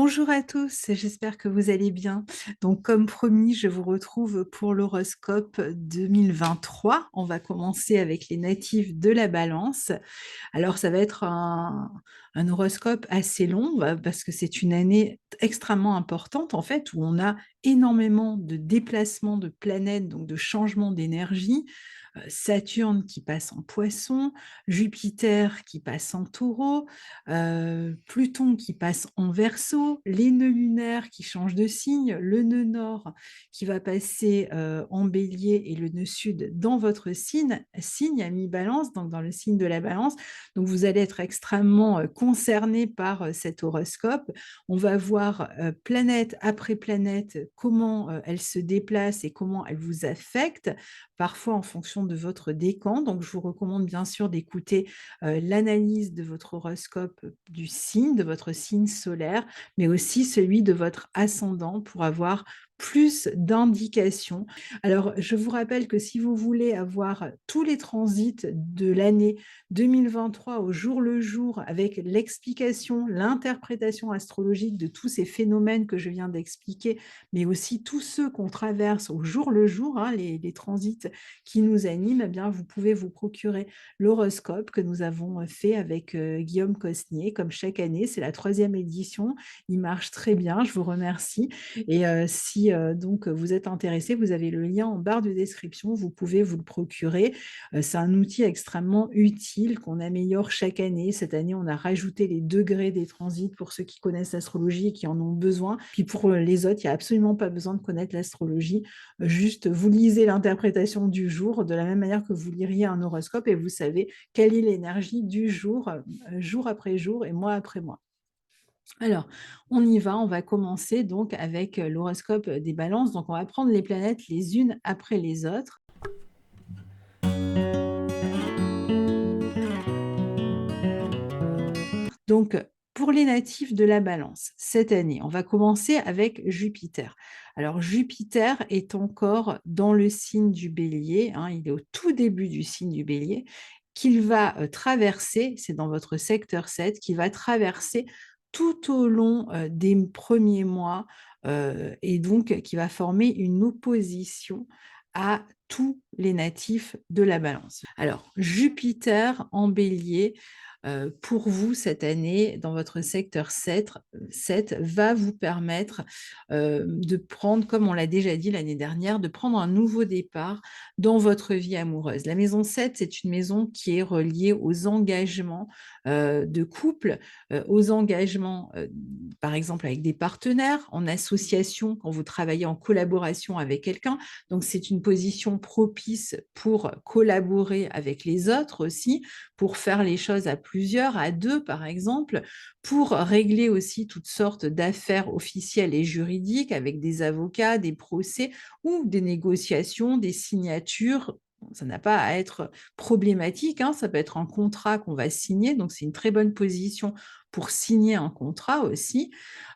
Bonjour à tous, j'espère que vous allez bien. Donc, comme promis, je vous retrouve pour l'horoscope 2023. On va commencer avec les natifs de la Balance. Alors, ça va être un horoscope assez long parce que c'est une année extrêmement importante, en fait, où on a énormément de déplacements de planètes, donc de changements d'énergie. Saturne qui passe en Poisson, Jupiter qui passe en Taureau, Pluton qui passe en Verseau, les nœuds lunaires qui changent de signe, le nœud nord qui va passer en Bélier et le nœud sud dans votre signe à mi-balance, donc dans le signe de la Balance. Donc vous allez être extrêmement concerné par cet horoscope. On va voir planète après planète comment elle se déplace et comment elle vous affecte, parfois en fonction de votre décan. Donc, je vous recommande bien sûr d'écouter l'analyse de votre horoscope du signe, de votre signe solaire, mais aussi celui de votre ascendant pour avoir plus d'indications. Alors, je vous rappelle que si vous voulez avoir tous les transits de l'année 2023 au jour le jour, avec l'explication, l'interprétation astrologique de tous ces phénomènes que je viens d'expliquer, mais aussi tous ceux qu'on traverse au jour le jour, hein, les transits qui nous animent, eh bien, vous pouvez vous procurer l'horoscope que nous avons fait avec Guillaume Cosnier, comme chaque année. C'est la troisième édition. Il marche très bien. Je vous remercie. Et si donc vous êtes intéressé, vous avez le lien en barre de description. Vous pouvez vous le procurer. C'est un outil extrêmement utile qu'on améliore chaque année. Cette année, on a rajouté les degrés des transits pour ceux qui connaissent l'astrologie et qui en ont besoin. Puis pour les autres, il n'y a absolument pas besoin de connaître l'astrologie. Juste, vous lisez l'interprétation du jour de la même manière que vous liriez un horoscope et vous savez quelle est l'énergie du jour, jour après jour et mois après mois. Alors, on y va, on va commencer donc avec l'horoscope des balances. Donc, on va prendre les planètes les unes après les autres. Donc, pour les natifs de la Balance, cette année, on va commencer avec Jupiter. Alors, Jupiter est encore dans le signe du Bélier, hein, il est au tout début du signe du Bélier, qu'il va traverser, c'est dans votre secteur 7, qui va traverser tout au long des premiers mois et donc qui va former une opposition à tous les natifs de la Balance. Alors, Jupiter en Bélier, pour vous cette année, dans votre secteur 7 va vous permettre de prendre, comme on l'a déjà dit l'année dernière, de prendre un nouveau départ dans votre vie amoureuse. La maison 7, c'est une maison qui est reliée aux engagements de couple, aux engagements, par exemple, avec des partenaires, en association, quand vous travaillez en collaboration avec quelqu'un. Donc, c'est une position propice pour collaborer avec les autres aussi, pour faire les choses à plusieurs, à deux par exemple, pour régler aussi toutes sortes d'affaires officielles et juridiques avec des avocats, des procès ou des négociations, des signatures. Ça n'a pas à être problématique, hein, ça peut être un contrat qu'on va signer, donc c'est une très bonne position pour signer un contrat aussi.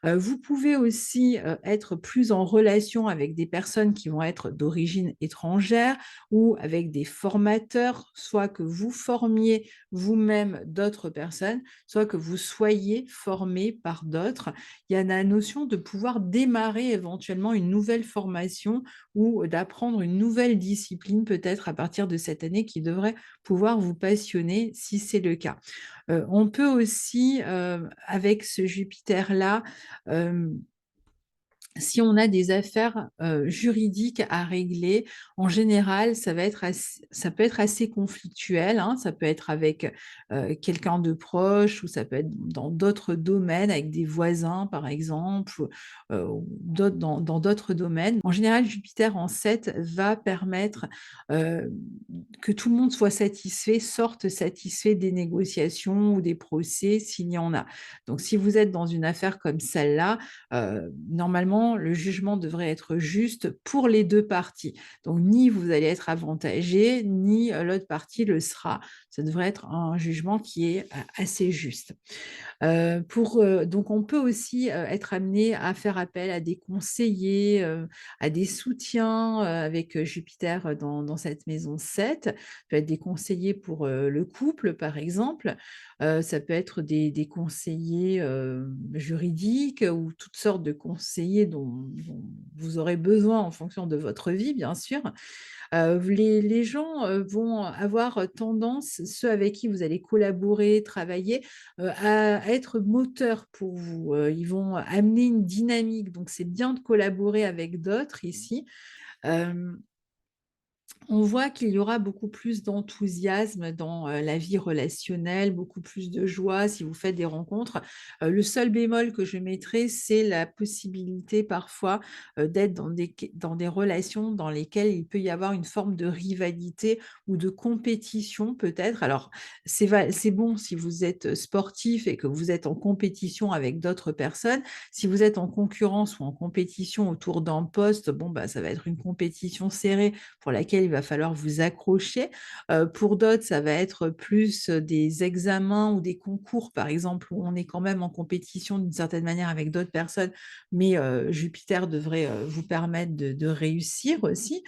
Vous pouvez aussi être plus en relation avec des personnes qui vont être d'origine étrangère ou avec des formateurs, soit que vous formiez vous-même d'autres personnes, soit que vous soyez formé par d'autres. Il y a la notion de pouvoir démarrer éventuellement une nouvelle formation ou d'apprendre une nouvelle discipline peut-être à partir de cette année qui devrait pouvoir vous passionner si c'est le cas. On peut aussi, avec ce Jupiter-là, euh, si on a des affaires juridiques à régler, en général, ça peut être assez conflictuel, hein. Ça peut être avec quelqu'un de proche ou ça peut être dans d'autres domaines, avec des voisins, par exemple, ou dans d'autres domaines. En général, Jupiter en 7 va permettre euh, que tout le monde soit satisfait, sorte satisfait des négociations ou des procès s'il y en a. Donc, si vous êtes dans une affaire comme celle-là, normalement, normalement, le jugement devrait être juste pour les 2 parties. Donc ni vous allez être avantagé, ni, l'autre partie le sera. Ça devrait être un jugement qui est, assez juste. Donc on peut aussi, être amené à faire appel à des conseillers, à des soutiens, avec, Jupiter, dans cette maison 7. Ça peut être des conseillers pour, le couple, par exemple. Ça peut être des conseillers, juridiques ou toutes sortes de conseillers dont vous aurez besoin en fonction de votre vie, bien sûr. Les gens, vont avoir tendance, ceux avec qui vous allez collaborer, travailler, à être moteurs pour vous. Ils vont amener une dynamique, donc c'est bien de collaborer avec d'autres ici. Hem On voit qu'il y aura beaucoup plus d'enthousiasme dans, la vie relationnelle, beaucoup plus de joie si vous faites des rencontres. Le seul bémol que je mettrai, c'est la possibilité parfois, d'être dans des relations dans lesquelles il peut y avoir une forme de rivalité ou de compétition peut-être. Alors c'est bon si vous êtes, sportif et que vous êtes en compétition avec d'autres personnes. Si vous êtes en concurrence ou en compétition autour d'un poste, bon, bah, ça va être une compétition serrée pour laquelle il va falloir vous accrocher. Pour d'autres, ça va être plus, des examens ou des concours, par exemple, où on est quand même en compétition d'une certaine manière avec d'autres personnes, mais Jupiter devrait, vous permettre de réussir aussi.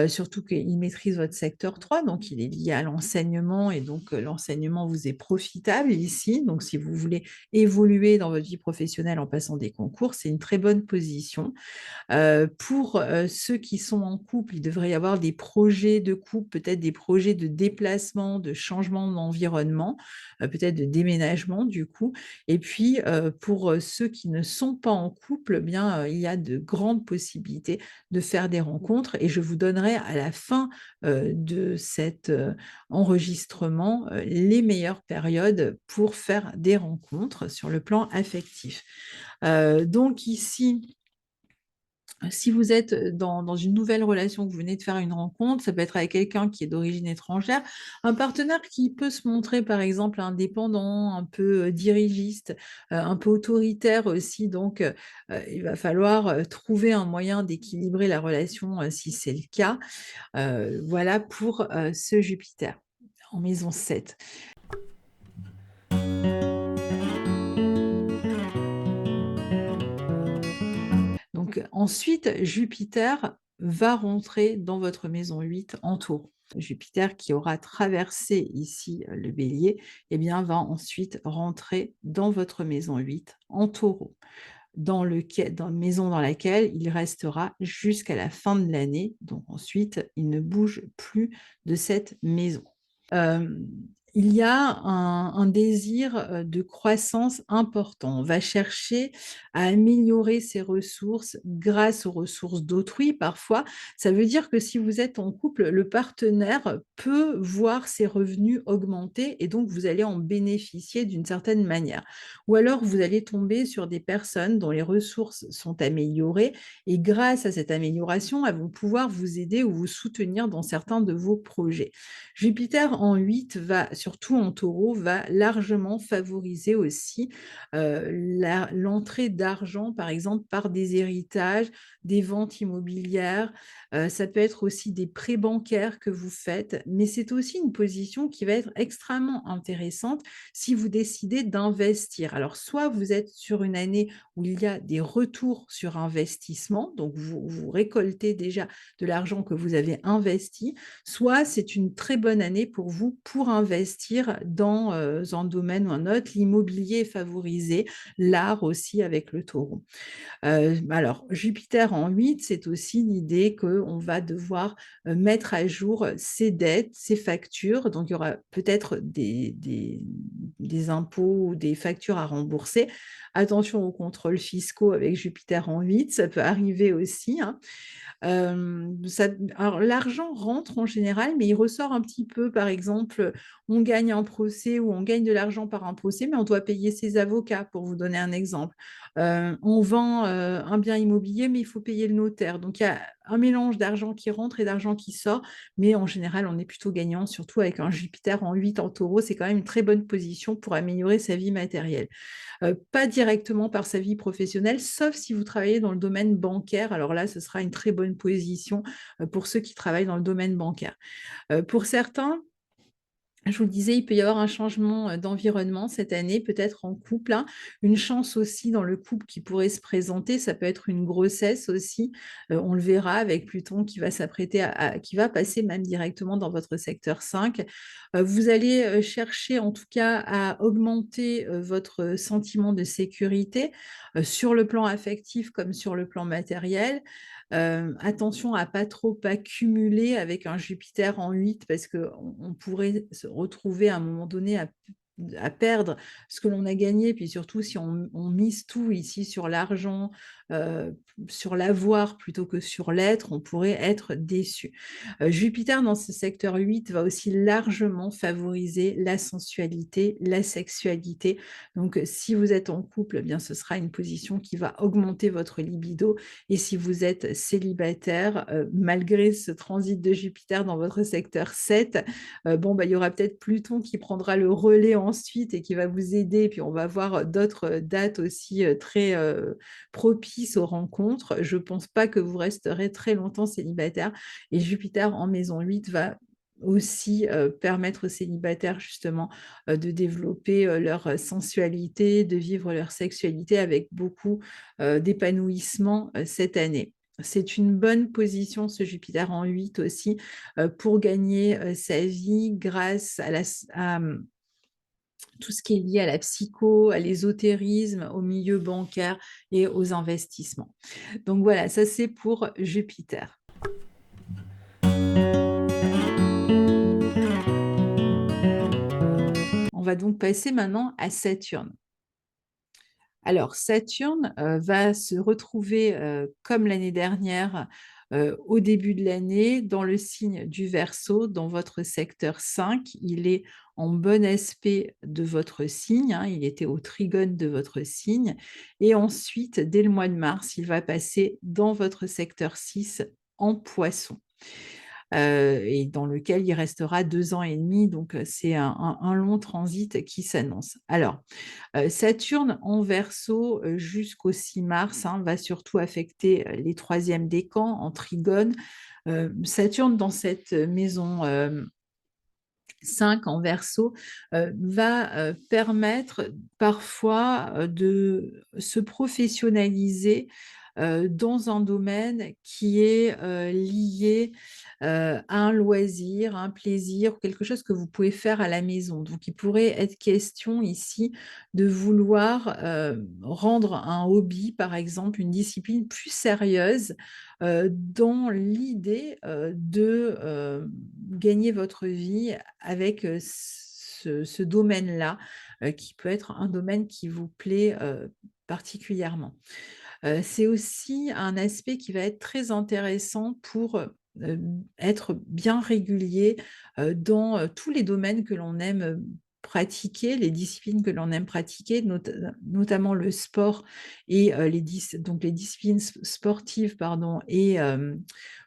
Surtout qu'il maîtrise votre secteur 3, donc il est lié à l'enseignement et donc l'enseignement vous est profitable ici. Donc si vous voulez évoluer dans votre vie professionnelle en passant des concours, c'est une très bonne position. Pour, ceux qui sont en couple, il devrait y avoir des projets de couple, peut-être des projets de déplacement, de changement d'environnement, peut-être de déménagement du coup. Et puis, pour, ceux qui ne sont pas en couple, eh bien, il y a de grandes possibilités de faire des rencontres et je vous donnerai à la fin, de cet, enregistrement, les meilleures périodes pour faire des rencontres sur le plan affectif. Donc ici, si vous êtes dans une nouvelle relation, que vous venez de faire une rencontre, ça peut être avec quelqu'un qui est d'origine étrangère, un partenaire qui peut se montrer, par exemple, indépendant, un peu, dirigiste, un peu autoritaire aussi. Donc, il va falloir, trouver un moyen d'équilibrer la relation, si c'est le cas. Voilà pour, ce Jupiter en maison 7. Donc ensuite, Jupiter va rentrer dans votre maison 8 en Taureau. Jupiter qui aura traversé ici le Bélier, eh bien, va ensuite rentrer dans votre maison 8 en Taureau, dans une maison dans laquelle il restera jusqu'à la fin de l'année. Donc ensuite, il ne bouge plus de cette maison. Hem, il y a un désir, de croissance important. On va chercher à améliorer ses ressources grâce aux ressources d'autrui parfois. Ça veut dire que si vous êtes en couple, le partenaire peut voir ses revenus augmenter et donc vous allez en bénéficier d'une certaine manière. Ou alors vous allez tomber sur des personnes dont les ressources sont améliorées et grâce à cette amélioration, elles vont pouvoir vous aider ou vous soutenir dans certains de vos projets. Jupiter en 8 va, surtout en taureau, va largement favoriser aussi l'entrée d'argent, par exemple, par des héritages, des ventes immobilières. Ça peut être aussi des prêts bancaires que vous faites, mais c'est aussi une position qui va être extrêmement intéressante si vous décidez d'investir. Alors, soit vous êtes sur une année où il y a des retours sur investissement, donc vous récoltez déjà de l'argent que vous avez investi, soit c'est une très bonne année pour vous pour investir dans un domaine ou un autre. L'immobilier est favorisé, l'art aussi avec le taureau. Alors Jupiter en 8, c'est aussi l'idée qu'on va devoir, mettre à jour ses dettes, ses factures. Donc il y aura peut-être des impôts ou des factures à rembourser. Attention aux contrôles fiscaux avec Jupiter en 8, ça peut arriver aussi, hein. Ça alors l'argent rentre en général, mais il ressort un petit peu, par exemple, on gagne un procès ou on gagne de l'argent par un procès, mais on doit payer ses avocats, pour vous donner un exemple. On vend un bien immobilier, mais il faut payer le notaire. Donc, il y a un mélange d'argent qui rentre et d'argent qui sort, mais en général, on est plutôt gagnant, surtout avec un Jupiter en 8 en taureau. C'est quand même une très bonne position pour améliorer sa vie matérielle. Pas directement par sa vie professionnelle, sauf si vous travaillez dans le domaine bancaire. Alors là, ce sera une très bonne position pour ceux qui travaillent dans le domaine bancaire. Pour certains, je vous le disais, il peut y avoir un changement d'environnement cette année, peut-être en couple, hein. Une chance aussi dans le couple qui pourrait se présenter, ça peut être une grossesse aussi. On le verra avec Pluton qui va s'apprêter qui va passer même directement dans votre secteur 5. Vous allez chercher en tout cas à augmenter votre sentiment de sécurité sur le plan affectif comme sur le plan matériel. Attention à pas trop accumuler avec un Jupiter en 8 parce qu'on pourrait se retrouver à un moment donné à perdre ce que l'on a gagné, puis surtout si on mise tout ici sur l'argent, euh, sur l'avoir plutôt que sur l'être, on pourrait être déçu. Jupiter dans ce secteur 8 va aussi largement favoriser la sensualité, la sexualité. Donc si vous êtes en couple, eh bien ce sera une position qui va augmenter votre libido. Et si vous êtes célibataire, malgré ce transit de Jupiter dans votre secteur 7, bon, bah, il y aura peut-être Pluton qui prendra le relais ensuite et qui va vous aider. Et puis, on va voir d'autres dates aussi très propices aux rencontres. Je ne pense pas que vous resterez très longtemps célibataire. Et Jupiter en maison 8 va aussi permettre aux célibataires justement de développer leur sensualité, de vivre leur sexualité avec beaucoup d'épanouissement cette année. C'est une bonne position, ce Jupiter en 8 aussi, pour gagner sa vie grâce à tout ce qui est lié à la psycho, à l'ésotérisme, au milieu bancaire et aux investissements. Donc voilà, ça c'est pour Jupiter. On va donc passer maintenant à Saturne. Alors, Saturne va se retrouver, comme l'année dernière, au début de l'année, dans le signe du Verseau, dans votre secteur 5. Il est en bon aspect de votre signe, hein, il était au trigone de votre signe. Et ensuite, dès le mois de mars, il va passer dans votre secteur 6 en Poisson. Et dans lequel il restera 2 ans et demi. Donc, c'est un long transit qui s'annonce. Alors, Saturne en Verseau jusqu'au 6 mars hein, va surtout affecter les troisièmes décans en Trigone. Saturne dans cette maison 5 en Verseau va permettre parfois de se professionnaliser dans un domaine qui est lié à un loisir, un plaisir, quelque chose que vous pouvez faire à la maison. Donc, il pourrait être question ici de vouloir rendre un hobby, par exemple, une discipline plus sérieuse dans l'idée de gagner votre vie avec ce domaine-là, qui peut être un domaine qui vous plaît particulièrement. C'est aussi un aspect qui va être très intéressant pour être bien régulier dans tous les domaines que l'on aime pratiquer, les disciplines que l'on aime pratiquer, notamment le sport et donc les disciplines sportives, pardon, et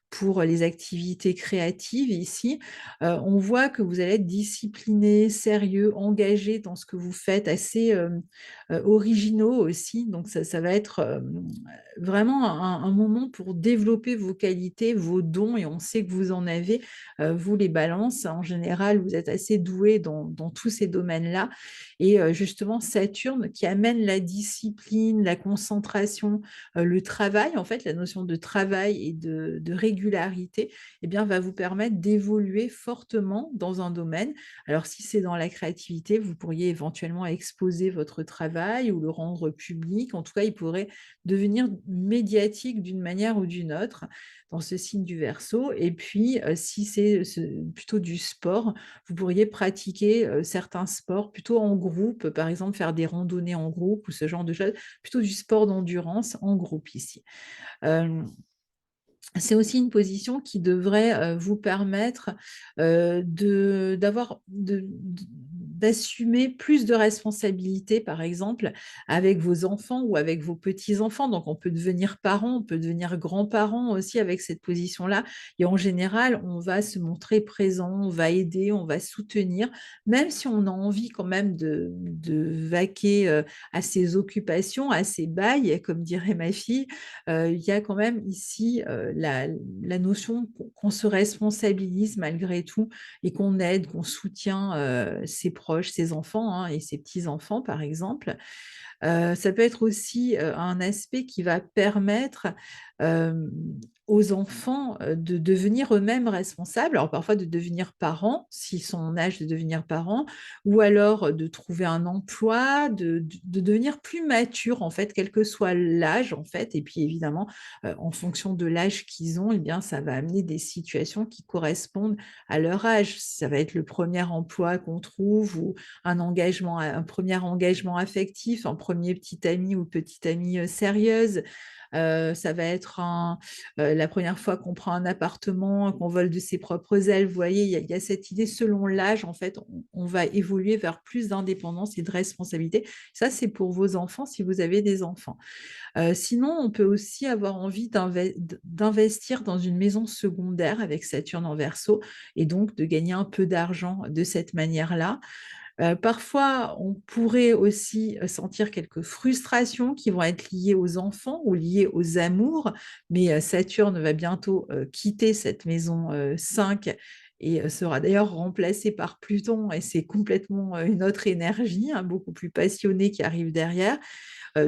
pour les activités créatives ici, on voit que vous allez être discipliné, sérieux, engagé dans ce que vous faites, assez originaux aussi. Donc, ça va être vraiment un moment pour développer vos qualités, vos dons, et on sait que vous en avez, vous les balances. En général, vous êtes assez doués dans tous ces domaines-là. Et justement, Saturne qui amène la discipline, la concentration, le travail, en fait, la notion de travail et de régularité, eh bien, va vous permettre d'évoluer fortement dans un domaine. Alors, si c'est dans la créativité, vous pourriez éventuellement exposer votre travail ou le rendre public. En tout cas, il pourrait devenir médiatique d'une manière ou d'une autre dans ce signe du Verseau. Et puis, si c'est plutôt du sport, vous pourriez pratiquer certains sports plutôt en groupe, par exemple faire des randonnées en groupe ou ce genre de choses, plutôt du sport d'endurance en groupe ici. C'est aussi une position qui devrait vous permettre d'assumer plus de responsabilités, par exemple, avec vos enfants ou avec vos petits-enfants. Donc, on peut devenir parent, on peut devenir grand-parent aussi avec cette position-là. Et en général, on va se montrer présent, on va aider, on va soutenir, même si on a envie quand même de vaquer à ses occupations, à ses bails, comme dirait ma fille. Il y a quand même ici la notion qu'on se responsabilise malgré tout et qu'on aide, qu'on soutient ses proches, ses enfants hein, et ses petits-enfants, par exemple. Ça peut être aussi un aspect qui va permettre euh, aux enfants de devenir eux-mêmes responsables, alors parfois de devenir parents, s'ils sont en âge de devenir parents, ou alors de trouver un emploi, de devenir plus mature, en fait, quel que soit l'âge, en fait, et puis évidemment, en fonction de l'âge qu'ils ont, eh bien, ça va amener des situations qui correspondent à leur âge. Ça va être le premier emploi qu'on trouve ou un premier engagement affectif, un premier petit ami ou petite amie sérieuse. Ça va être la première fois qu'on prend un appartement, qu'on vole de ses propres ailes. Vous voyez, il y a cette idée, selon l'âge, en fait, on va évoluer vers plus d'indépendance et de responsabilité. Ça, c'est pour vos enfants, si vous avez des enfants. Sinon, on peut aussi avoir envie d'investir dans une maison secondaire avec Saturne en Verseau et donc de gagner un peu d'argent de cette manière-là. Parfois, on pourrait aussi sentir quelques frustrations qui vont être liées aux enfants ou liées aux amours, mais Saturne va bientôt quitter cette maison 5 et sera d'ailleurs remplacé par Pluton, et c'est complètement une autre énergie, hein, beaucoup plus passionnée qui arrive derrière.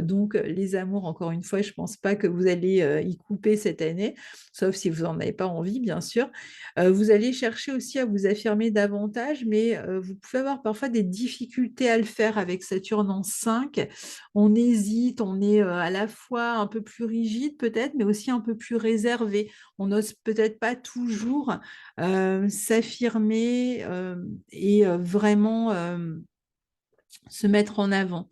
Donc, les amours, encore une fois, je ne pense pas que vous allez y couper cette année, sauf si vous n'en avez pas envie, bien sûr. Vous allez chercher aussi à vous affirmer davantage, mais vous pouvez avoir parfois des difficultés à le faire avec Saturne en 5. On hésite, on est à la fois un peu plus rigide peut-être, mais aussi un peu plus réservé. On n'ose peut-être pas toujours s'affirmer et vraiment se mettre en avant.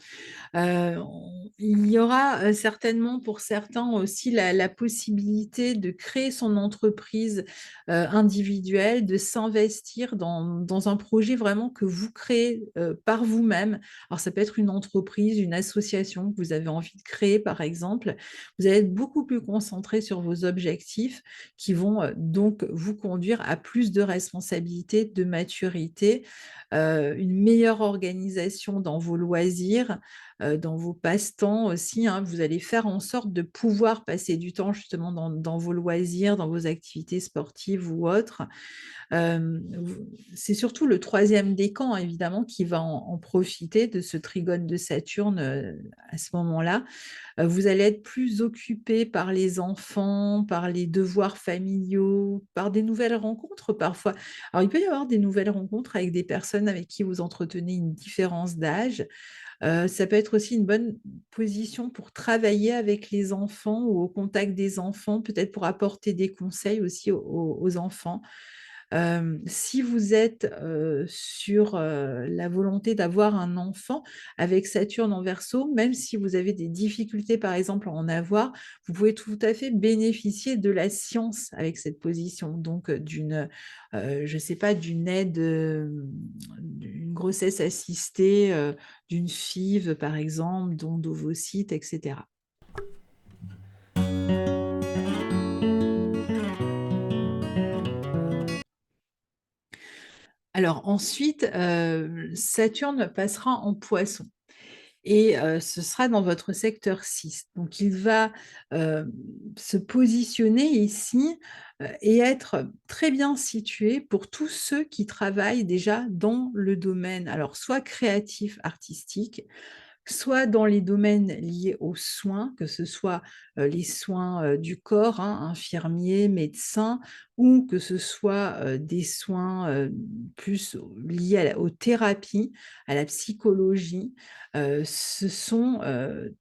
Il y aura certainement pour certains aussi la possibilité de créer son entreprise individuelle, de s'investir dans un projet vraiment que vous créez par vous-même. Alors ça peut être une entreprise, une association que vous avez envie de créer, par exemple. Vous allez être beaucoup plus concentré sur vos objectifs qui vont donc vous conduire à plus de responsabilités, de maturité, une meilleure organisation dans vos loisirs, dans vos passe-temps aussi, hein. Vous allez faire en sorte de pouvoir passer du temps justement dans vos loisirs, dans vos activités sportives ou autres. C'est surtout le troisième décan, évidemment, qui va en profiter de ce trigone de Saturne à ce moment-là. Vous allez être plus occupé par les enfants, par les devoirs familiaux, par des nouvelles rencontres parfois. Alors, il peut y avoir des nouvelles rencontres avec des personnes avec qui vous entretenez une différence d'âge. Ça peut être aussi une bonne position pour travailler avec les enfants ou au contact des enfants, peut-être pour apporter des conseils aussi aux enfants. Si vous êtes sur la volonté d'avoir un enfant avec Saturne en Verseau, même si vous avez des difficultés, par exemple, à en avoir, vous pouvez tout à fait bénéficier de la science avec cette position. Donc, je ne sais pas, d'une aide, d'une grossesse assistée, d'une FIV, par exemple, don d'ovocytes, etc. Alors ensuite, Saturne passera en Poisson. Et ce sera dans votre secteur 6. Donc, il va se positionner ici et être très bien situé pour tous ceux qui travaillent déjà dans le domaine, alors soit créatif, artistique, soit dans les domaines liés aux soins, que ce soit les soins du corps, hein, infirmiers, médecins, ou que ce soit des soins plus liés aux thérapies, à la psychologie. Ce sont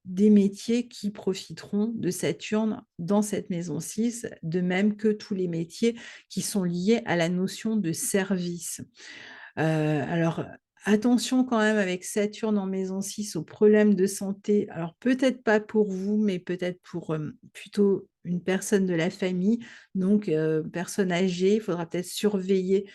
des métiers qui profiteront de Saturne dans cette maison 6, de même que tous les métiers qui sont liés à la notion de service. Alors, attention quand même avec Saturne en maison 6 aux problèmes de santé. Alors, peut-être pas pour vous, mais peut-être pour plutôt une personne de la famille, donc personne âgée, il faudra peut-être surveiller,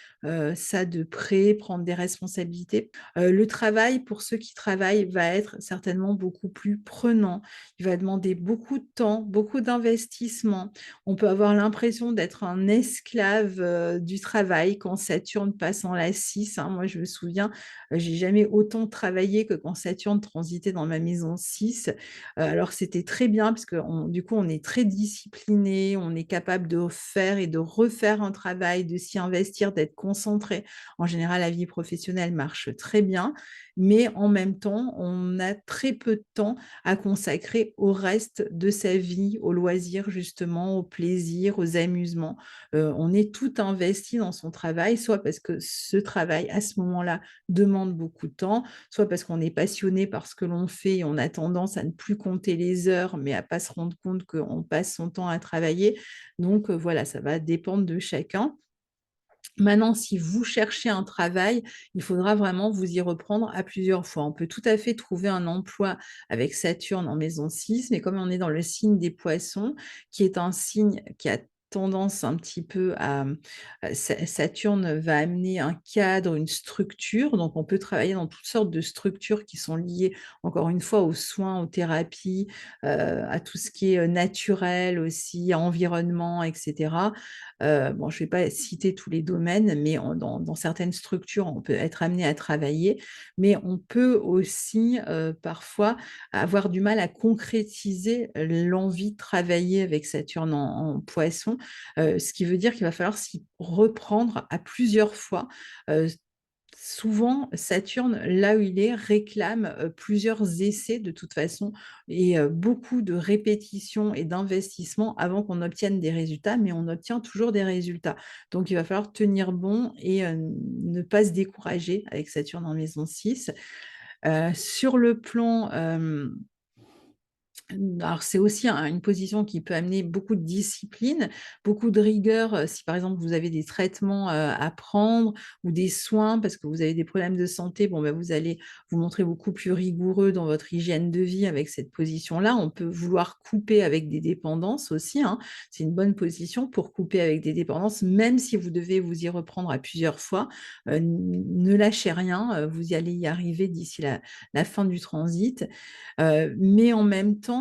ça de près, prendre des responsabilités. Le travail, pour ceux qui travaillent, va être certainement beaucoup plus prenant. Il va demander beaucoup de temps, beaucoup d'investissement. On peut avoir l'impression d'être un esclave, du travail quand Saturne passe en la 6, hein. Moi, je me souviens, j'ai jamais autant travaillé que quand Saturne transitait dans ma maison 6. Alors c'était très bien parce que du coup, on est très discipliné, on est capable de faire et de refaire un travail, de s'y investir, d'être concentré. En général, la vie professionnelle marche très bien, mais en même temps, on a très peu de temps à consacrer au reste de sa vie, aux loisirs justement, aux plaisirs, aux amusements. On est tout investi dans son travail, soit parce que ce travail, à ce moment-là, demande beaucoup de temps, soit parce qu'on est passionné par ce que l'on fait et on a tendance à ne plus compter les heures, mais à pas se rendre compte qu'on passe son temps à travailler. Donc voilà, ça va dépendre de chacun. Maintenant, si vous cherchez un travail, il faudra vraiment vous y reprendre à plusieurs fois. On peut tout à fait trouver un emploi avec Saturne en maison 6, mais comme on est dans le signe des poissons, qui est un signe qui a tendance un petit peu à Saturne va amener un cadre, une structure, donc on peut travailler dans toutes sortes de structures qui sont liées, encore une fois, aux soins, aux thérapies, à tout ce qui est naturel aussi, environnement, etc. Bon, je ne vais pas citer tous les domaines, mais dans certaines structures, on peut être amené à travailler, mais on peut aussi parfois avoir du mal à concrétiser l'envie de travailler avec Saturne en poisson, ce qui veut dire qu'il va falloir s'y reprendre à plusieurs fois. Euh, Souvent, Saturne, là où il est, réclame plusieurs essais de toute façon et beaucoup de répétitions et d'investissements avant qu'on obtienne des résultats, mais on obtient toujours des résultats. Donc, il va falloir tenir bon et ne pas se décourager avec Saturne en maison 6. Sur le plan alors, c'est aussi une position qui peut amener beaucoup de discipline, beaucoup de rigueur. Si par exemple vous avez des traitements à prendre ou des soins parce que vous avez des problèmes de santé, bon, ben, vous allez vous montrer beaucoup plus rigoureux dans votre hygiène de vie avec cette position-là. On peut vouloir couper avec des dépendances aussi, hein. C'est une bonne position pour couper avec des dépendances, même si vous devez vous y reprendre à plusieurs fois. Ne lâchez rien, vous y allez y arriver d'ici la fin du transit. Mais en même temps,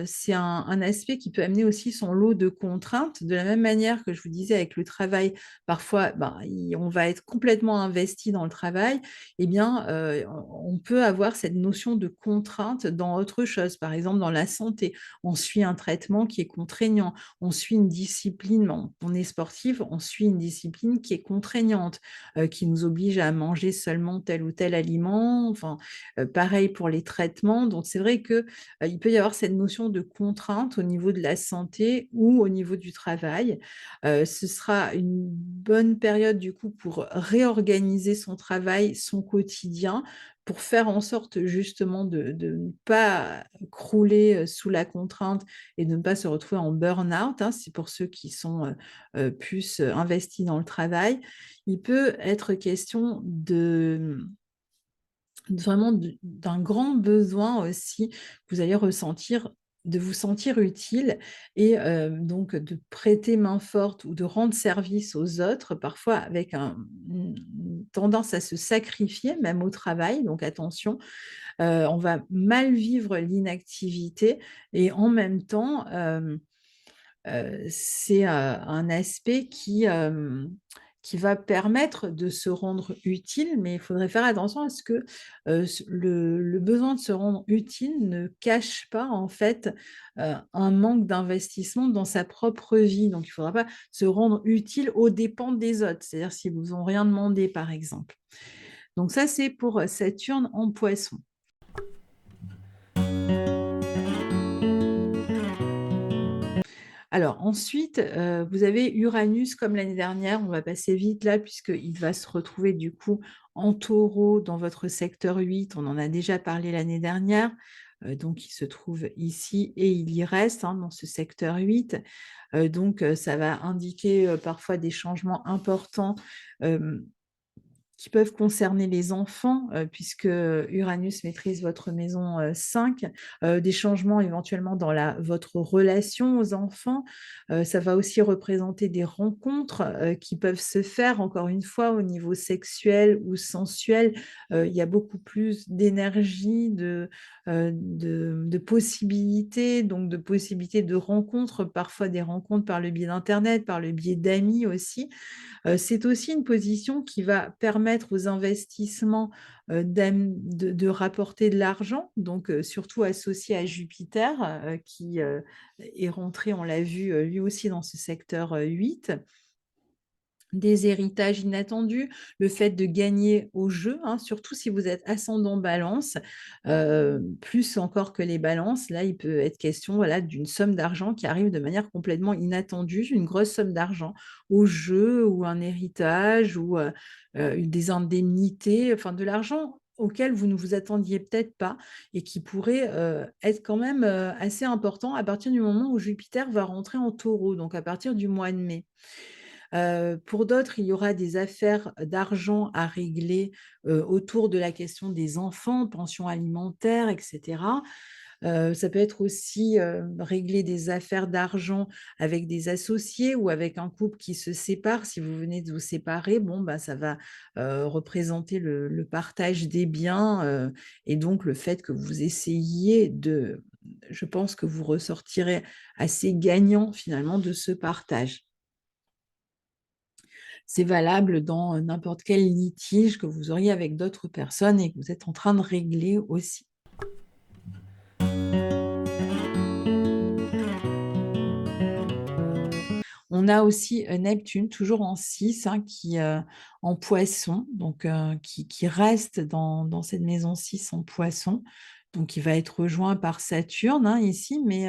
c'est un aspect qui peut amener aussi son lot de contraintes. De la même manière que je vous disais avec le travail, parfois, ben, on va être complètement investi dans le travail, eh bien, on peut avoir cette notion de contrainte dans autre chose. Par exemple, dans la santé, on suit un traitement qui est contraignant, on suit une discipline, bon, on est sportif, on suit une discipline qui est contraignante, qui nous oblige à manger seulement tel ou tel aliment, enfin, pareil pour les traitements. Donc, c'est vrai que, il peut y avoir cette notion de contrainte au niveau de la santé ou au niveau du travail. Ce sera une bonne période du coup pour réorganiser son travail, son quotidien, pour faire en sorte justement de ne pas crouler, sous la contrainte et de ne pas se retrouver en burn-out, hein. C'est pour ceux qui sont, plus, investis dans le travail. Il peut être question vraiment d'un grand besoin aussi que vous allez ressentir de vous sentir utile et donc de prêter main forte ou de rendre service aux autres, parfois avec une tendance à se sacrifier, même au travail, donc attention, on va mal vivre l'inactivité et en même temps, c'est, un aspect qui va permettre de se rendre utile, mais il faudrait faire attention à ce que, le besoin de se rendre utile ne cache pas, en fait, un manque d'investissement dans sa propre vie. Donc il ne faudra pas se rendre utile aux dépens des autres, c'est-à-dire s'ils vous ont rien demandé, par exemple. Donc ça, c'est pour, Saturne en Poisson. Alors ensuite, vous avez Uranus comme l'année dernière, on va passer vite là puisqu'il va se retrouver du coup en Taureau dans votre secteur 8. On en a déjà parlé l'année dernière, donc il se trouve ici et il y reste, hein, dans ce secteur 8. Donc ça va indiquer, parfois des changements importants, hem qui peuvent concerner les enfants, puisque Uranus maîtrise votre maison, 5, des changements éventuellement dans votre relation aux enfants. Ça va aussi représenter des rencontres, qui peuvent se faire, encore une fois, au niveau sexuel ou sensuel. Il y a beaucoup plus d'énergie, de possibilités, donc de possibilités de rencontres, parfois des rencontres par le biais d'internet, par le biais d'amis aussi. C'est aussi une position qui va permettre aux investissements, de rapporter de l'argent, donc surtout associé à Jupiter, qui, est rentré, on l'a vu, lui aussi dans ce secteur, 8. Des héritages inattendus, le fait de gagner au jeu, hein, surtout si vous êtes ascendant Balance, plus encore que les Balances. Là, il peut être question, voilà, d'une somme d'argent qui arrive de manière complètement inattendue, une grosse somme d'argent au jeu ou un héritage ou des indemnités, enfin de l'argent auquel vous ne vous attendiez peut-être pas et qui pourrait, être quand même, assez important à partir du moment où Jupiter va rentrer en Taureau, donc à partir du mois de mai. Pour d'autres, il y aura des affaires d'argent à régler, autour de la question des enfants, pension alimentaire et cetera. Ça peut être aussi, régler des affaires d'argent avec des associés ou avec un couple qui se sépare. Si vous venez de vous séparer, bon, bah, ça va, représenter le partage des biens, et donc le fait que vous essayiez je pense que vous ressortirez assez gagnant finalement de ce partage. C'est valable dans n'importe quel litige que vous auriez avec d'autres personnes et que vous êtes en train de régler aussi. On a aussi Neptune, toujours en 6, hein, en poisson, donc qui reste dans cette maison 6 en poisson. Donc, il va être rejoint par Saturne, hein, ici, mais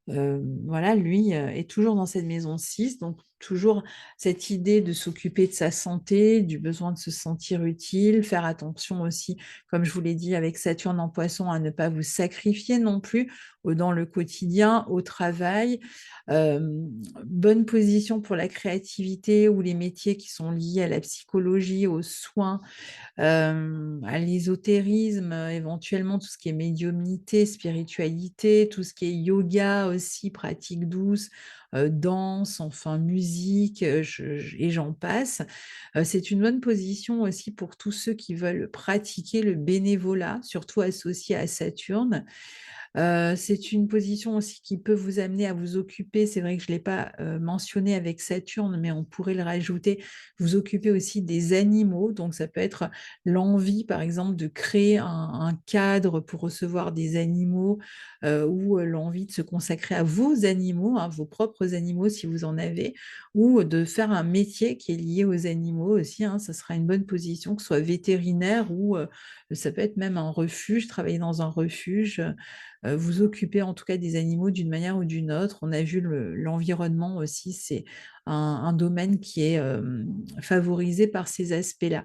voilà, lui est toujours dans cette maison 6, donc toujours cette idée de s'occuper de sa santé, du besoin de se sentir utile, faire attention aussi, comme je vous l'ai dit avec Saturne en poisson, à ne pas vous sacrifier non plus dans le quotidien, au travail. Bonne position pour la créativité ou les métiers qui sont liés à la psychologie, aux soins, à l'ésotérisme, éventuellement tout ce qui est médiumnité, spiritualité, tout ce qui est yoga aussi, pratique douce, danse, enfin musique, et j'en passe. C'est une bonne position aussi pour tous ceux qui veulent pratiquer le bénévolat, surtout associé à Saturne. C'est une position aussi qui peut vous amener à vous occuper, c'est vrai que je ne l'ai pas, mentionné avec Saturne, mais on pourrait le rajouter, vous occuper aussi des animaux. Donc ça peut être l'envie, par exemple, de créer un cadre pour recevoir des animaux, ou l'envie de se consacrer à vos animaux, hein, vos propres animaux si vous en avez, ou de faire un métier qui est lié aux animaux aussi, hein. Ça sera une bonne position, que ce soit vétérinaire ou, ça peut être même un refuge, travailler dans un refuge, vous occuper en tout cas des animaux d'une manière ou d'une autre. On a vu l'environnement aussi, c'est un domaine qui est favorisé par ces aspects-là.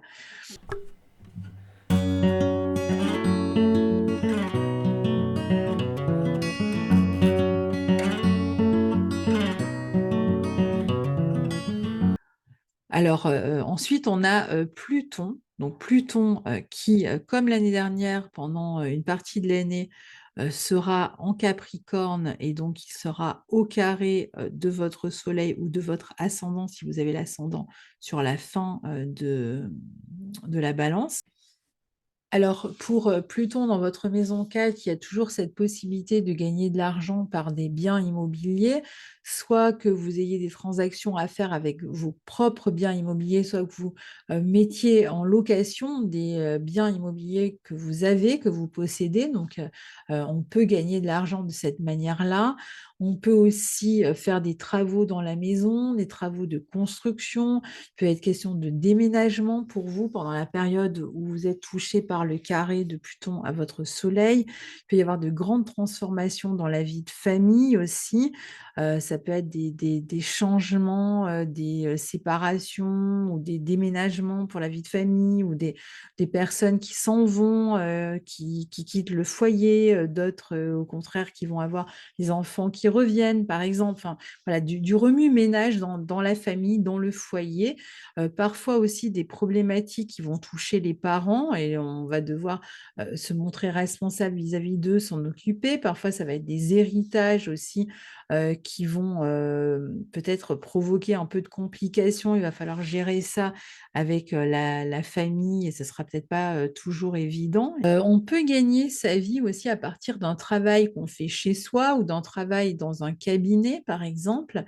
Alors, ensuite, on a Pluton. Donc, Pluton qui, comme l'année dernière, pendant une partie de l'année, sera en Capricorne et donc il sera au carré de votre Soleil ou de votre ascendant, si vous avez l'ascendant, sur la fin de la balance. Alors, pour Pluton dans votre maison 4, il y a toujours cette possibilité de gagner de l'argent par des biens immobiliers, soit que vous ayez des transactions à faire avec vos propres biens immobiliers, soit que vous mettiez en location des biens immobiliers que vous avez, que vous possédez. Donc, on peut gagner de l'argent de cette manière-là. On peut aussi faire des travaux dans la maison, des travaux de construction. Il peut être question de déménagement pour vous pendant la période où vous êtes touché par le carré de Pluton à votre Soleil. Il peut y avoir de grandes transformations dans la vie de famille aussi. Ça ça peut être des changements, des séparations ou des déménagements pour la vie de famille ou des personnes qui s'en vont, qui quittent le foyer, d'autres, au contraire, qui vont avoir les enfants qui reviennent, par exemple. Enfin, voilà, du remue-ménage dans la famille, dans le foyer. Parfois aussi des problématiques qui vont toucher les parents et on va devoir, se montrer responsable vis-à-vis d'eux, s'en occuper. Parfois, ça va être des héritages aussi, qui vont, peut-être provoquer un peu de complications. Il va falloir gérer ça avec, la famille et ce sera peut-être pas, toujours évident. On peut gagner sa vie aussi à partir d'un travail qu'on fait chez soi ou d'un travail dans un cabinet, par exemple.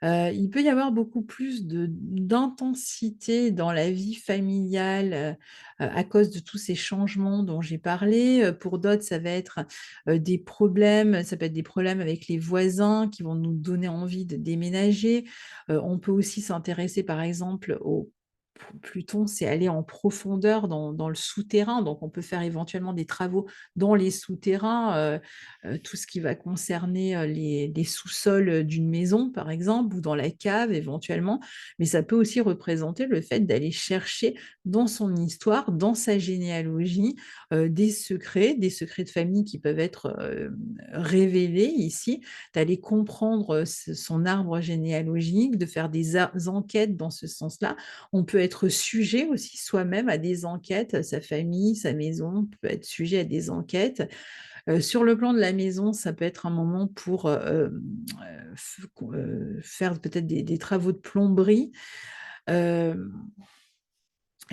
Il peut y avoir beaucoup plus d'intensité dans la vie familiale, à cause de tous ces changements dont j'ai parlé. Pour d'autres, ça va être, des problèmes, ça peut être des problèmes avec les voisins qui vont nous donner envie de déménager. On peut aussi s'intéresser, par exemple, au Pluton, c'est aller en profondeur dans le souterrain, donc on peut faire éventuellement des travaux dans les souterrains, tout ce qui va concerner, les sous-sols, d'une maison, par exemple, ou dans la cave éventuellement. Mais ça peut aussi représenter le fait d'aller chercher dans son histoire, dans sa généalogie, des secrets de famille qui peuvent être, révélés ici, d'aller comprendre, son arbre généalogique, de faire des enquêtes dans ce sens-là. On peut être sujet aussi soi-même à des enquêtes, sa famille, sa maison peut être sujet à des enquêtes. Sur le plan de la maison, ça peut être un moment pour, faire peut-être des travaux de plomberie. Hem,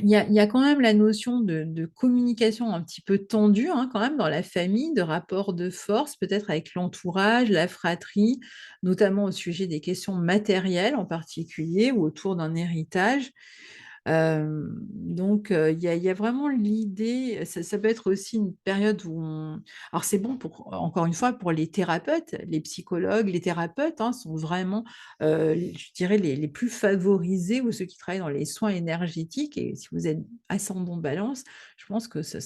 il y a quand même la notion de communication un petit peu tendue, hein, quand même dans la famille, de rapport de force, peut-être avec l'entourage, la fratrie, notamment au sujet des questions matérielles en particulier ou autour d'un héritage. Donc il y a vraiment l'idée ça peut être aussi une période où on alors c'est bon pour encore une fois, pour les thérapeutes, les psychologues, les thérapeutes, hein, sont vraiment, je dirais les plus favorisés ou ceux qui travaillent dans les soins énergétiques et si vous êtes ascendant Balance, je pense que ça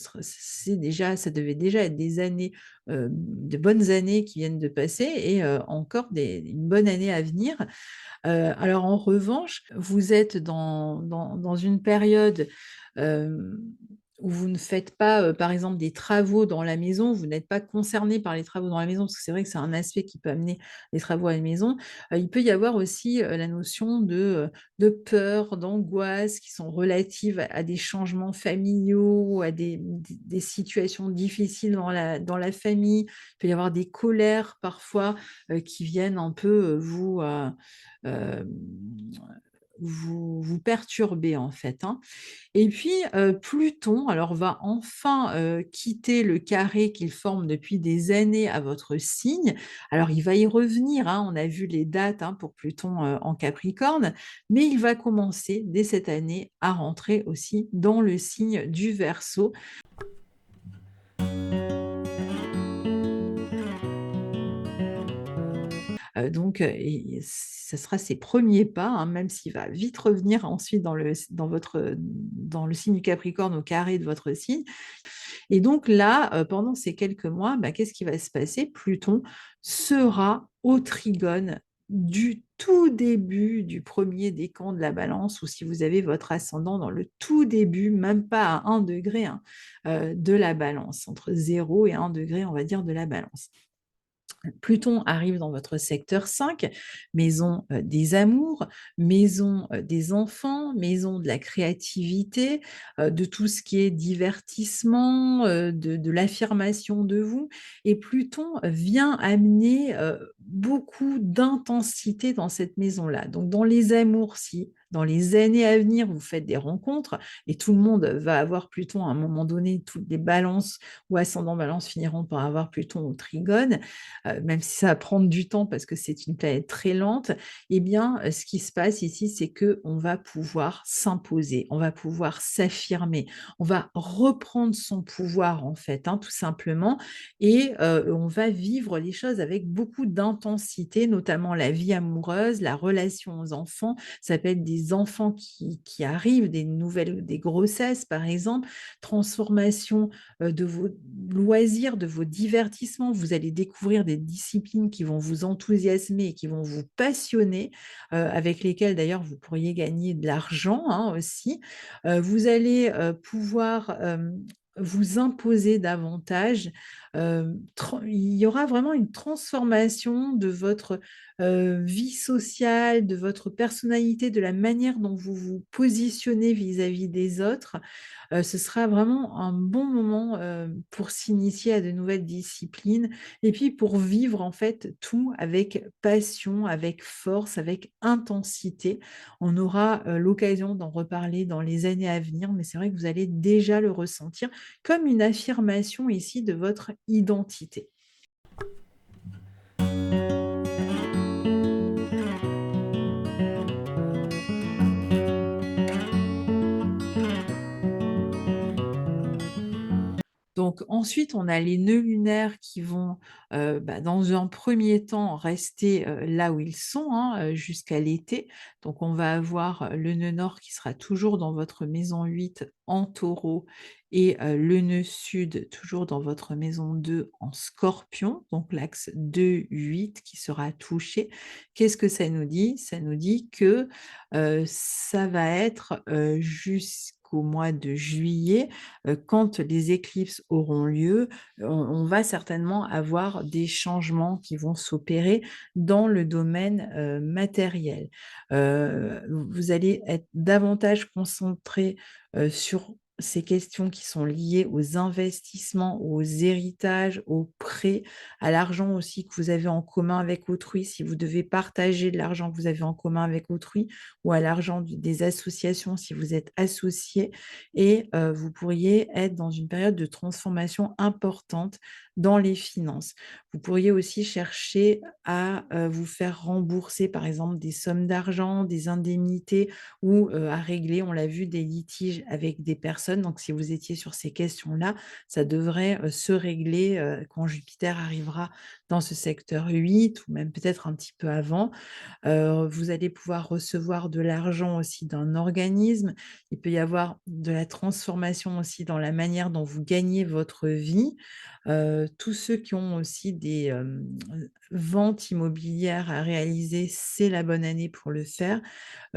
devait déjà être des années, de bonnes années qui viennent de passer et encore une bonne année à venir. Alors en revanche, vous êtes dans une période, hem, où vous ne faites pas, par exemple des travaux dans la maison, vous n'êtes pas concerné par les travaux dans la maison, parce que c'est vrai que c'est un aspect qui peut amener les travaux à la maison. Il peut y avoir aussi, la notion de peur, d'angoisse qui sont relatives à des changements familiaux, à des situations difficiles dans la famille. Il peut y avoir des colères parfois, qui viennent un peu, hem, vous perturber en fait, hein. Et puis, Pluton, alors va enfin, quitter le carré qu'il forme depuis des années à votre signe. Alors il va y revenir, hein, on a vu les dates, hein, pour Pluton, en Capricorne, mais il va commencer dès cette année à rentrer aussi dans le signe du Verseau. Et ça sera ses premiers pas, hein, même s'il va vite revenir ensuite dans le signe du Capricorne, au carré de votre signe. Et donc là, pendant ces quelques mois, bah, qu'est-ce qui va se passer? Pluton sera au trigone du tout début du premier décan de la Balance ou si vous avez votre ascendant dans le tout début, même pas à 1 degré, hein, de la Balance, entre 0 et 1 degré, on va dire, de la Balance. Pluton arrive dans votre secteur 5, maison, des amours, maison, des enfants, maison de la créativité, de tout ce qui est divertissement, de l'affirmation de vous et Pluton vient amener, beaucoup d'intensité dans cette maison-là. Donc dans les amours, si dans les années à venir, vous faites des rencontres et tout le monde va avoir Pluton à un moment donné, toutes les balances ou ascendant Balance finiront par avoir Pluton au trigone, même si ça va prendre du temps parce que c'est une planète très lente, eh bien, ce qui se passe ici, c'est que on va pouvoir s'imposer, on va pouvoir s'affirmer, on va reprendre son pouvoir en fait, hein, tout simplement et on va vivre les choses avec beaucoup d'intensité, notamment la vie amoureuse, la relation aux enfants. Ça peut être des enfants qui arrivent, des grossesses par exemple, transformation, de vos loisirs, de vos divertissements. Vous allez découvrir des disciplines qui vont vous enthousiasmer et qui vont vous passionner, avec lesquelles d'ailleurs vous pourriez gagner de l'argent, hein, aussi. Vous allez, pouvoir, vous imposer davantage, il y aura vraiment une transformation de votre, vie sociale, de votre personnalité, de la manière dont vous vous positionnez vis-à-vis des autres. Ce sera vraiment un bon moment, pour s'initier à de nouvelles disciplines et puis pour vivre en fait tout avec passion, avec force, avec intensité. On aura, l'occasion d'en reparler dans les années à venir, mais c'est vrai que vous allez déjà le ressentir comme une affirmation ici de votre identité. Donc ensuite, on a les nœuds lunaires qui vont, dans un premier temps rester, là où ils sont, hein, jusqu'à l'été. Donc on va avoir, le nœud nord qui sera toujours dans votre maison 8 en Taureau et le nœud sud toujours dans votre maison 2 en Scorpion, donc l'axe 2-8 qui sera touché. Qu'est-ce que ça nous dit? Ça nous dit que, ça va être, jusqu'au mois de juillet, quand les éclipses auront lieu, on va certainement avoir des changements qui vont s'opérer dans le domaine, matériel. Vous allez être davantage concentré, sur ces questions qui sont liées aux investissements, aux héritages, aux prêts, à l'argent aussi que vous avez en commun avec autrui, si vous devez partager de l'argent que vous avez en commun avec autrui ou à l'argent des associations si vous êtes associé et vous pourriez être dans une période de transformation importante dans les finances. Vous pourriez aussi chercher à, vous faire rembourser, par exemple, des sommes d'argent, des indemnités ou, à régler, on l'a vu, des litiges avec des personnes. Donc si vous étiez sur ces questions-là, ça devrait, se régler, quand Jupiter arrivera dans ce secteur 8 ou même peut-être un petit peu avant. Vous allez pouvoir recevoir de l'argent aussi d'un organisme. Il peut y avoir de la transformation aussi dans la manière dont vous gagnez votre vie. Tous ceux qui ont aussi des, ventes immobilières à réaliser, c'est la bonne année pour le faire.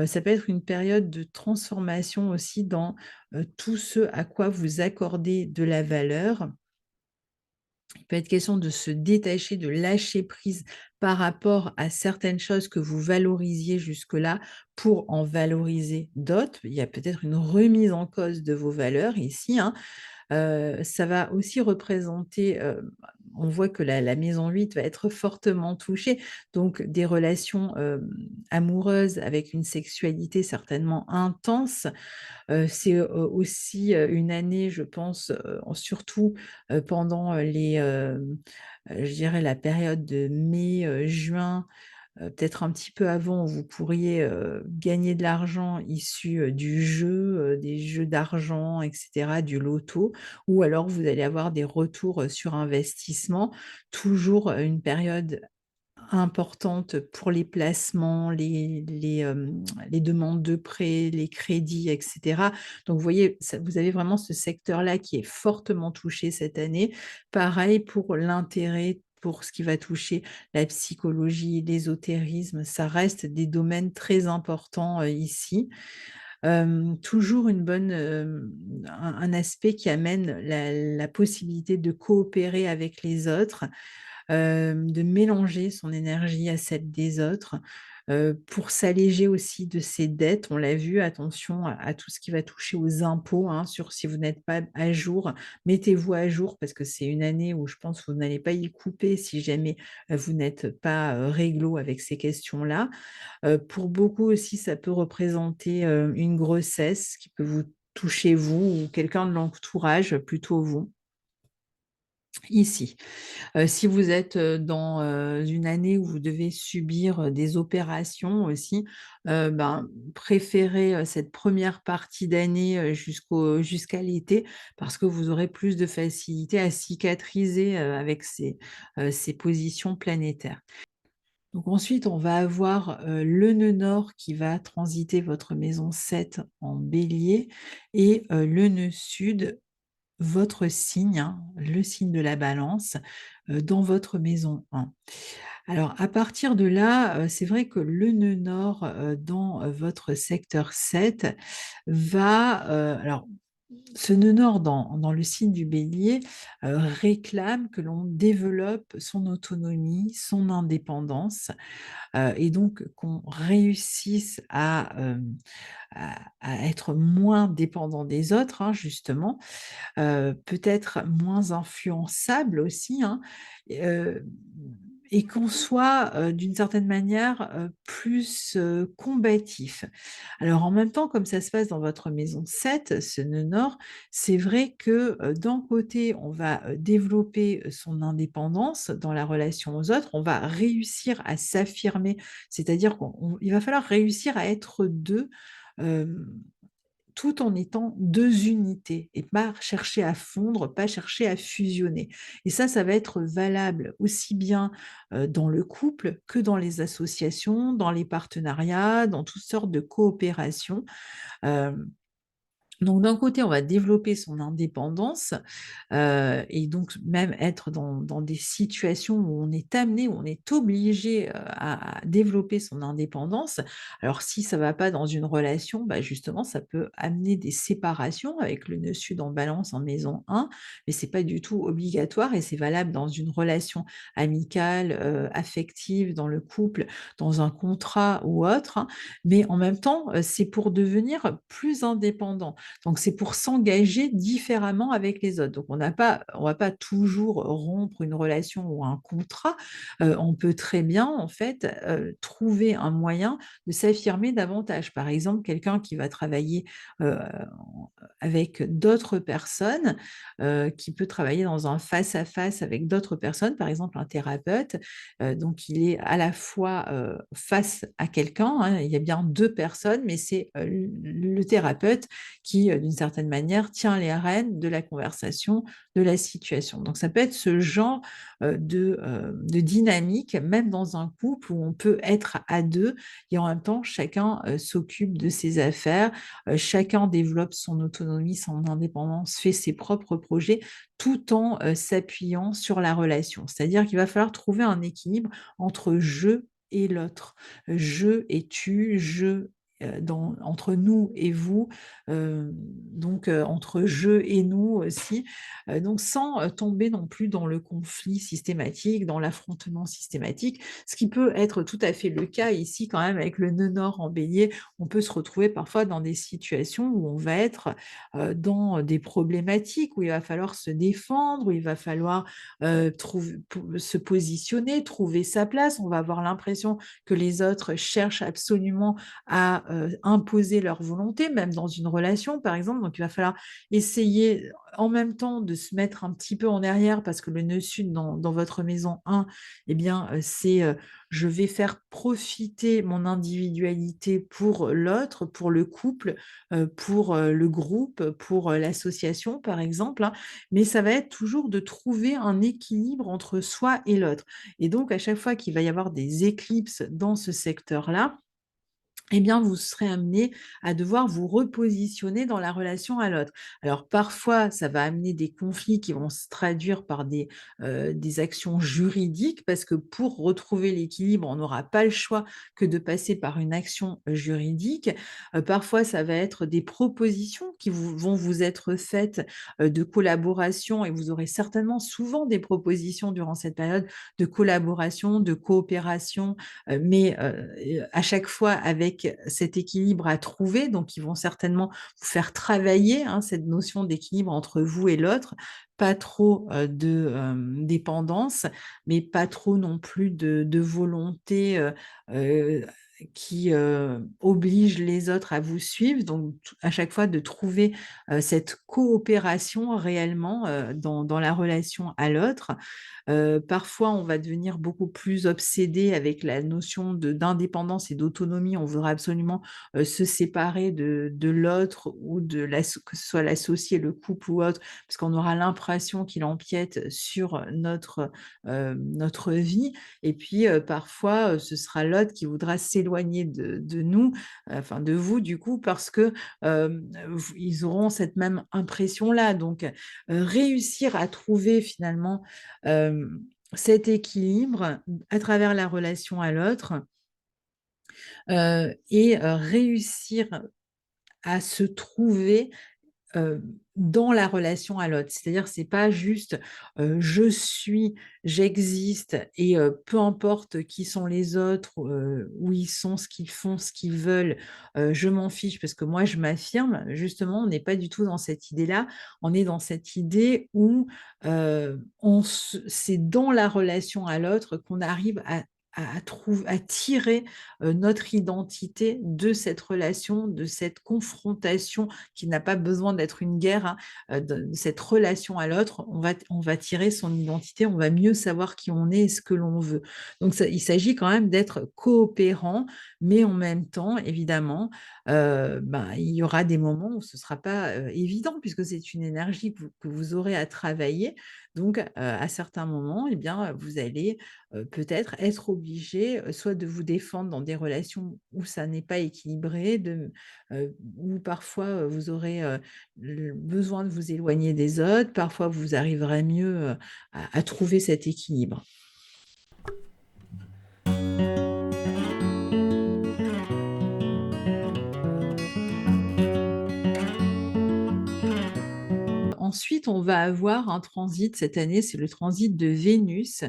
Ça peut être une période de transformation aussi dans, tout ce à quoi vous accordez de la valeur. Il peut être question de se détacher, de lâcher prise par rapport à certaines choses que vous valorisiez jusque-là pour en valoriser d'autres. Il y a peut-être une remise en cause de vos valeurs ici, hein. Ça va aussi représenter, on voit que la maison 8 va être fortement touchée, donc des relations, amoureuses avec une sexualité certainement intense. C'est, aussi, une année, je pense, surtout, pendant je dirais la période de mai, juin, peut-être un petit peu avant où vous pourriez, gagner de l'argent issu, du jeu, des jeux d'argent et cetera, du loto ou alors vous allez avoir des retours, sur investissement. Toujours, une période importante pour les placements, les demandes de prêts, les crédits et cetera. Donc vous voyez, ça vous avez vraiment ce secteur-là qui est fortement touché cette année. Pareil pour l'intérêt, pour ce qui va toucher la psychologie, l'ésotérisme, ça reste des domaines très importants, ici. Toujours une bonne, un aspect qui amène la possibilité de coopérer avec les autres, de mélanger son énergie à celle des autres, pour s'alléger aussi de ses dettes. On l'a vu, attention à tout ce qui va toucher aux impôts, hein, sur si vous n'êtes pas à jour, mettez-vous à jour parce que c'est une année où je pense que vous n'allez pas y couper si jamais, vous n'êtes pas, réglo avec ces questions-là. Pour beaucoup aussi, ça peut représenter, une grossesse qui peut vous toucher vous ou quelqu'un de l'entourage, plutôt vous, ici. Si vous êtes, dans, une année où vous devez subir, des opérations aussi, préférez, cette première partie d'année, jusqu'à l'été parce que vous aurez plus de facilité à cicatriser, avec ces positions planétaires. Donc ensuite, on va avoir, le nœud nord qui va transiter votre maison 7 en Bélier et le nœud sud votre signe, hein, le signe de la Balance, dans votre maison 1. Alors à partir de là, c'est vrai que le nœud nord, dans, votre secteur 7 va, alors ce nœud nord dans le signe du Bélier, réclame que l'on développe son autonomie, son indépendance, et donc qu'on réussisse à être moins dépendant des autres, hein, justement, peut-être moins influençable aussi, hein, et et qu'on soit, d'une certaine manière, plus, combatif. Alors en même temps, comme ça se passe dans votre maison 7, ce nœud nord, c'est vrai que, d'un côté, on va, développer, son indépendance dans la relation aux autres, on va réussir à s'affirmer, c'est-à-dire il va falloir réussir à être 2, hem tout en étant 2 unités et pas chercher à fondre, pas chercher à fusionner. Et ça va être valable aussi bien, dans le couple que dans les associations, dans les partenariats, dans toutes sortes de coopérations. Hem, donc d'un côté, on va développer son indépendance, et donc même être dans des situations où on est amené, où on est obligé, à développer son indépendance. Alors si ça va pas dans une relation, bah, justement ça peut amener des séparations avec le nœud sud en Balance en maison 1, mais c'est pas du tout obligatoire et c'est valable dans une relation amicale, affective, dans le couple, dans un contrat ou autre, hein. Mais en même temps, c'est pour devenir plus indépendant. Donc c'est pour s'engager différemment avec les autres. Donc on va pas toujours rompre une relation ou un contrat, on peut très bien en fait, trouver un moyen de s'affirmer davantage. Par exemple, quelqu'un qui va travailler, avec d'autres personnes, qui peut travailler dans un face à face avec d'autres personnes, par exemple un thérapeute, donc il est à la fois, face à quelqu'un, hein, il y a bien 2 personnes, mais c'est, le thérapeute qui, d'une certaine manière, tient les rênes de la conversation, de la situation. Donc ça peut être ce genre, de dynamique, même dans un couple où on peut être à 2 et en même temps chacun, s'occupe de ses affaires, chacun développe son autonomie, son indépendance, fait ses propres projets, tout en, s'appuyant sur la relation. C'est-à-dire qu'il va falloir trouver un équilibre entre «je» et l'autre. «Je» et «tu», «je», entre nous et vous, donc entre «je» et nous aussi, donc sans, tomber non plus dans le conflit systématique, dans l'affrontement systématique, ce qui peut être tout à fait le cas ici quand même avec le nœud nord en Bélier. On peut se retrouver parfois dans des situations où on va être, dans des problématiques, où il va falloir se défendre, où il va falloir, se positionner, trouver sa place. On va avoir l'impression que les autres cherchent absolument à, imposer leur volonté, même dans une relation, par exemple. Donc il va falloir essayer en même temps de se mettre un petit peu en arrière parce que le nœud sud dans votre maison 1, eh bien, c'est, je vais faire profiter mon individualité pour l'autre, pour le couple, pour, le groupe, pour, l'association, par exemple, hein. Mais ça va être toujours de trouver un équilibre entre soi et l'autre. Et donc à chaque fois qu'il va y avoir des éclipses dans ce secteur-là, eh bien, vous serez amené à devoir vous repositionner dans la relation à l'autre. Alors parfois, ça va amener des conflits qui vont se traduire par des actions juridiques, parce que pour retrouver l'équilibre, on n'aura pas le choix que de passer par une action juridique. Parfois, ça va être des propositions qui vont vous être faites, de collaboration, et vous aurez certainement souvent des propositions durant cette période de collaboration, de coopération, mais à chaque fois avec cet équilibre à trouver. Donc ils vont certainement vous faire travailler, hein, cette notion d'équilibre entre vous et l'autre. Pas trop, dépendance, mais pas trop non plus de volonté, heu, qui, oblige les autres à vous suivre. Donc à chaque fois de trouver, cette coopération réellement, dans la relation à l'autre. Parfois, on va devenir beaucoup plus obsédé avec la notion d'indépendance et d'autonomie. On voudra absolument, se séparer de l'autre ou de que ce soit l'associé, le couple ou autre, parce qu'on aura l'impression qu'il empiète sur notre vie. Et puis, parfois, ce sera l'autre qui voudra s'éloigner s'éloigner de nous, enfin de vous du coup, parce que ils auront cette même impression-là. Donc, réussir à trouver finalement cet équilibre à travers la relation à l'autre et réussir à se trouver dans la relation à l'autre. C'est-à-dire, c'est pas juste, je suis, j'existe et peu importe qui sont les autres, où ils sont, ce qu'ils font, ce qu'ils veulent, je m'en fiche parce que moi je m'affirme. Justement, on n'est pas du tout dans cette idée-là. On est dans cette idée où, c'est dans la relation à l'autre qu'on arrive à tirer, notre identité de cette relation, de cette confrontation qui n'a pas besoin d'être une guerre, hein, de cette relation à l'autre, on va tirer son identité, on va mieux savoir qui on est et ce que l'on veut. Donc il s'agit quand même d'être coopérant, mais en même temps, évidemment, ben, il y aura des moments où ce ne sera pas évident, puisque c'est une énergie que vous aurez à travailler. Donc, à certains moments, eh bien, vous allez peut-être être obligé soit de vous défendre dans des relations où ça n'est pas équilibré, où parfois vous aurez besoin de vous éloigner des autres, parfois vous arriverez mieux à trouver cet équilibre. Ensuite, on va avoir un transit cette année, c'est le transit de Vénus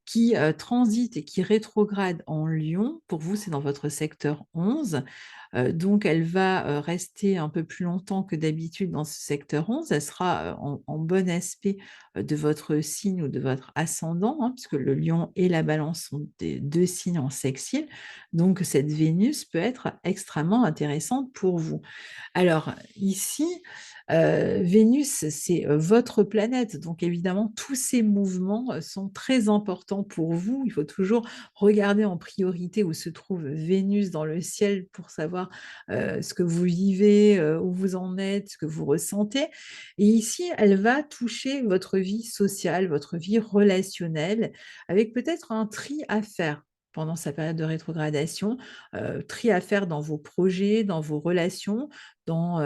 qui transite et qui rétrograde en Lion. Pour vous, c'est dans votre secteur 11. Donc, elle va rester un peu plus longtemps que d'habitude dans ce secteur 11. Elle sera en bon aspect de votre signe ou de votre ascendant, hein, puisque le Lion et la Balance sont des deux signes en sextile. Donc, cette Vénus peut être extrêmement intéressante pour vous. Alors ici, Vénus, c'est votre planète, donc évidemment, tous ces mouvements sont très importants pour vous. Il faut toujours regarder en priorité où se trouve Vénus dans le ciel pour savoir ce que vous vivez, où vous en êtes, ce que vous ressentez. Et ici, elle va toucher votre vie sociale, votre vie relationnelle, avec peut-être un tri à faire pendant sa période de rétrogradation, tri à faire dans vos projets, dans vos relations, dans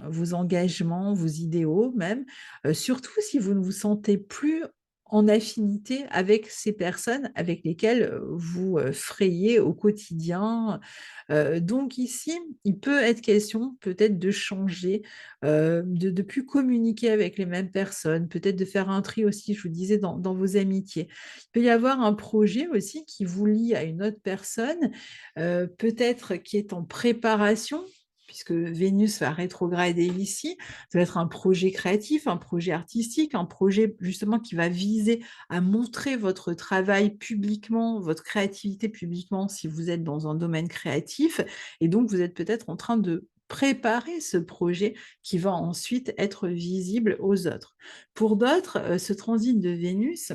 vos engagements, vos idéaux même, surtout si vous ne vous sentez plus en affinité avec ces personnes avec lesquelles vous frayez au quotidien. Donc ici, il peut être question peut-être de changer, de ne plus communiquer avec les mêmes personnes, peut-être de faire un tri aussi, je vous disais, dans vos amitiés. Il peut y avoir un projet aussi qui vous lie à une autre personne, peut-être qui est en préparation, puisque Vénus va rétrograder ici. Ça va être un projet créatif, un projet artistique, un projet justement qui va viser à montrer votre travail publiquement, votre créativité publiquement si vous êtes dans un domaine créatif. Et donc, vous êtes peut-être en train de préparer ce projet qui va ensuite être visible aux autres. Pour d'autres, ce transit de Vénus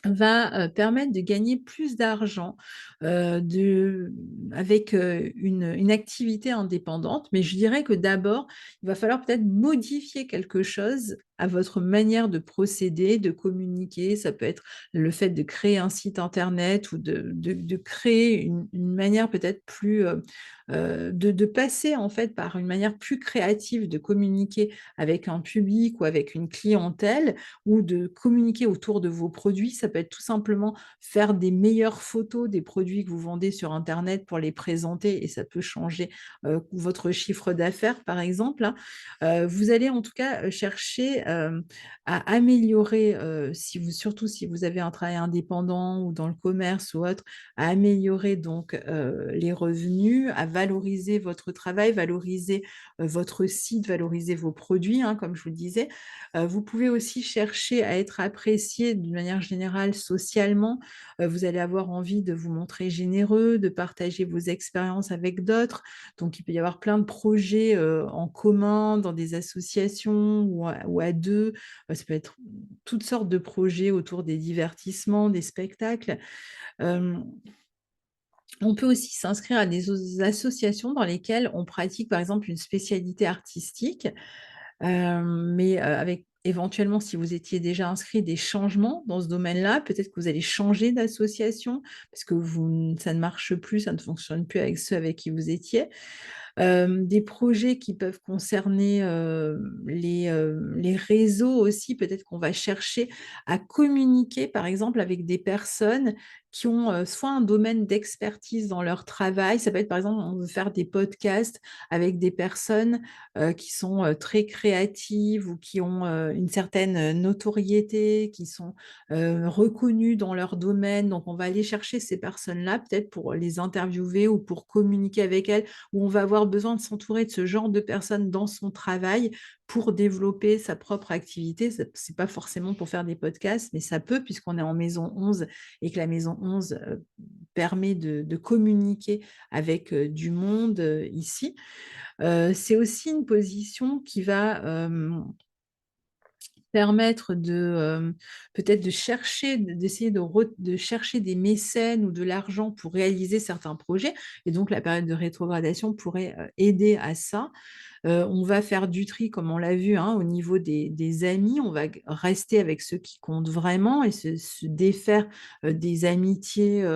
va permettre de gagner plus d'argent avec une activité indépendante. Mais je dirais que d'abord, il va falloir peut-être modifier quelque chose à votre manière de procéder, de communiquer. Ça peut être le fait de créer un site internet ou de créer une manière peut-être plus... de passer en fait par une manière plus créative de communiquer avec un public ou avec une clientèle, ou de communiquer autour de vos produits. Ça peut être tout simplement faire des meilleures photos des produits que vous vendez sur Internet pour les présenter et ça peut changer votre chiffre d'affaires, par exemple, hein. Vous allez en tout cas chercher à améliorer, surtout si vous avez un travail indépendant ou dans le commerce ou autre, à améliorer donc les revenus, à valoriser votre travail, valoriser votre site, valoriser vos produits, hein, comme je vous le disais. Vous pouvez aussi chercher à être apprécié d'une manière générale socialement. Vous allez avoir envie de vous montrer généreux, de partager vos expériences avec d'autres. Donc, il peut y avoir plein de projets en commun, dans des associations ou à deux. Ça peut être toutes sortes de projets autour des divertissements, des spectacles. Euh, on peut aussi s'inscrire à des associations dans lesquelles on pratique, par exemple, une spécialité artistique, mais avec éventuellement, si vous étiez déjà inscrit, des changements dans ce domaine-là. Peut-être que vous allez changer d'association parce que ça ne marche plus, ça ne fonctionne plus avec ceux avec qui vous étiez. Des projets qui peuvent concerner, les réseaux aussi. Peut-être qu'on va chercher à communiquer, par exemple, avec des personnes qui ont, soit un domaine d'expertise dans leur travail. Ça peut être, par exemple, on veut faire des podcasts avec des personnes, qui sont, très créatives ou qui ont, une certaine, notoriété, qui sont, reconnues dans leur domaine. Donc on va aller chercher ces personnes-là, peut-être pour les interviewer ou pour communiquer avec elles, où on va avoir besoin de s'entourer de ce genre de personnes dans son travail pour développer sa propre activité. C'est pas forcément pour faire des podcasts, mais ça peut, puisqu'on est en maison 11 et que la maison 11 permet de communiquer avec du monde ici. C'est aussi une position qui va permettre peut-être de chercher, d'essayer de chercher des mécènes ou de l'argent pour réaliser certains projets. Et donc, la période de rétrogradation pourrait aider à ça. On va faire du tri, comme on l'a vu, hein, au niveau des amis. On va rester avec ceux qui comptent vraiment et se défaire des amitiés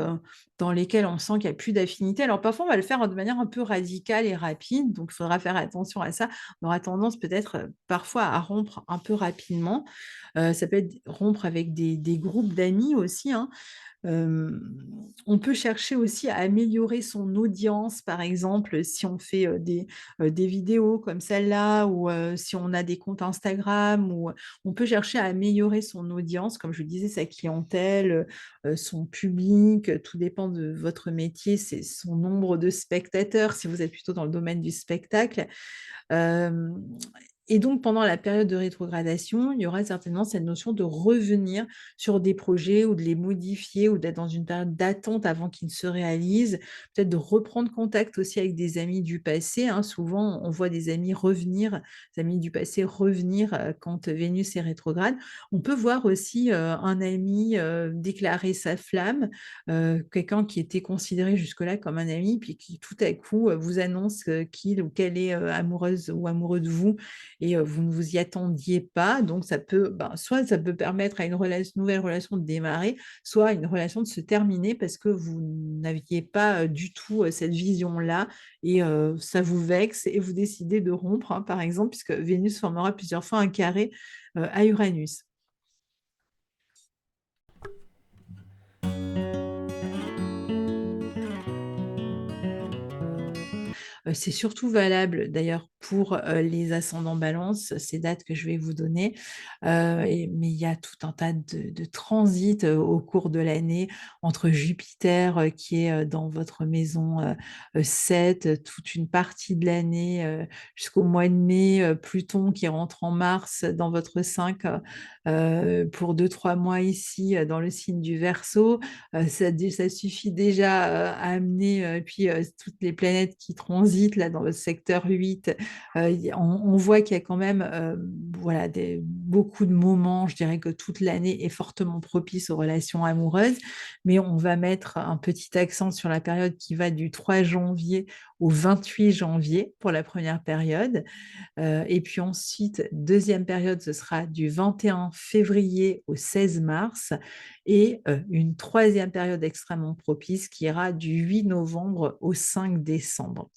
dans lesquelles on sent qu'il n'y a plus d'affinité. Alors parfois, on va le faire de manière un peu radicale et rapide, donc il faudra faire attention à ça. On aura tendance peut-être parfois à rompre un peu rapidement. Ça peut être rompre avec des groupes d'amis aussi, hein. On peut chercher aussi à améliorer son audience, par exemple, si on fait, des vidéos comme celle-là ou, si on a des comptes Instagram ou, on peut chercher à améliorer son audience, comme je le disais, sa clientèle, son public, tout dépend de votre métier, c'est son nombre de spectateurs, si vous êtes plutôt dans le domaine du spectacle. Hem et donc pendant la période de rétrogradation, il y aura certainement cette notion de revenir sur des projets ou de les modifier ou d'être dans une période d'attente avant qu'ils ne se réalisent. Peut-être de reprendre contact aussi avec des amis du passé, hein. Souvent, on voit des amis revenir, des amis du passé revenir, quand Vénus est rétrograde. On peut voir aussi, un ami, déclarer sa flamme, quelqu'un qui était considéré jusque-là comme un ami, puis qui tout à coup, vous annonce, qu'il ou qu'elle est, amoureuse ou amoureux de vous et vous ne vous y attendiez pas. Donc ça peut, ben, soit ça peut permettre à une nouvelle relation de démarrer, soit à une relation de se terminer parce que vous n'aviez pas, du tout, cette vision-là et ça vous vexe et vous décidez de rompre, hein, par exemple, puisque Vénus formera plusieurs fois un carré, à Uranus. C'est surtout valable d'ailleurs pour, les ascendants Balance, ces dates que je vais vous donner, mais il y a tout un tas de transits, au cours de l'année entre Jupiter, qui est, dans votre maison, 7, toute une partie de l'année, jusqu'au mois de mai, Pluton qui rentre en Mars dans votre 5, pour 2-3 mois ici, dans le signe du Verseau. Ça suffit déjà, à amener, puis, toutes les planètes qui transitent là dans le secteur 8, on voit qu'il y a quand même, voilà beaucoup de moments, je dirais que toute l'année est fortement propice aux relations amoureuses, mais on va mettre un petit accent sur la période qui va du 3 janvier au 28 janvier pour la première période. Et puis ensuite, deuxième période, ce sera du 21 février au 16 mars et une troisième période extrêmement propice qui ira du 8 novembre au 5 décembre.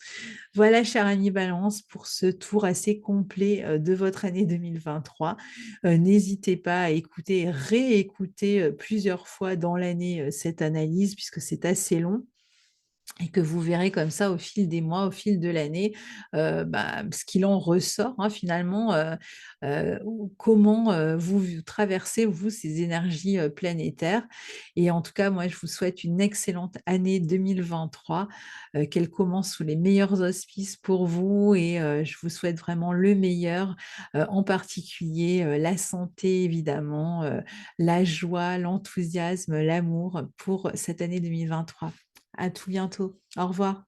Voilà, chère Annie Balance, pour ce tour assez complet de votre année 2023. N'hésitez pas à écouter et réécouter plusieurs fois dans l'année cette analyse puisque c'est assez long et que vous verrez comme ça au fil des mois, au fil de l'année, bah, ce qu'il en ressort, hein, finalement, ou comment, vous traversez, vous, ces énergies, planétaires et en tout cas, moi, je vous souhaite une excellente année 2023, qu'elle commence sous les meilleurs auspices pour vous et je vous souhaite vraiment le meilleur, en particulier, la santé évidemment, la joie, l'enthousiasme, l'amour pour cette année 2023. À tout bientôt. Au revoir.